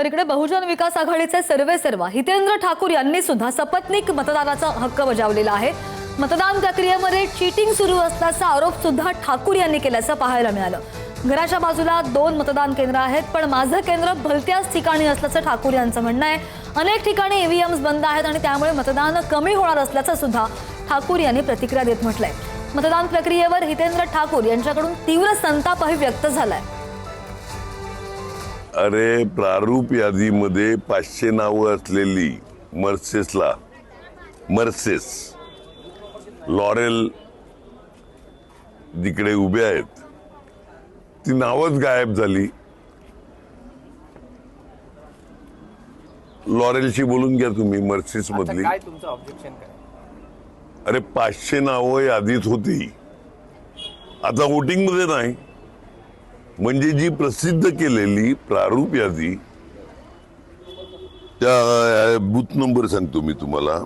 तर इकडे बहुजन विकास आघाडीचे सर्वेसर्वा हितेंद्र ठाकूर यांनी सुद्धा सपत्नीक मतदानाचा हक्क बजावलेला आहे। मतदान प्रक्रियेमध्ये चीटिंग सुरू असल्याचा आरोप सुद्धा ठाकूर यांनी केल्याचं पाहायला मिळालं। घराच्या बाजूला 2 मतदान केंद्र आहेत, पण माझं केंद्र भलत्याच ठिकाणी असल्याचं ठाकूर यांचं म्हणणं आहे। अनेक ठिकाणी ईव्हीएम्स बंद आहेत आणि त्यामुळे मतदान कमी होणार असल्याचं सुद्धा ठाकूर यांनी प्रतिक्रिया देत म्हटलंय। मतदान प्रक्रियेवर हितेंद्र ठाकूर यांच्याकडून तीव्र संतापही व्यक्त झालाय। अरे प्रारूप यादीमध्ये 500 नावं असलेली मर्सेस लॉरेल जिकडे उभे आहेत ती नावच गायब झाली। लॉरेलशी बोलून घ्या तुम्ही मर्सेस मधली। काय तुमचं ऑब्जेक्शन काय? अरे 500 नावं यादीत होती, आता वोटिंग मध्ये नाही। म्हणजे जी प्रसिद्ध केलेली प्रारूप यादी, त्या बूथ नंबर सांगतो मी तुम्हाला,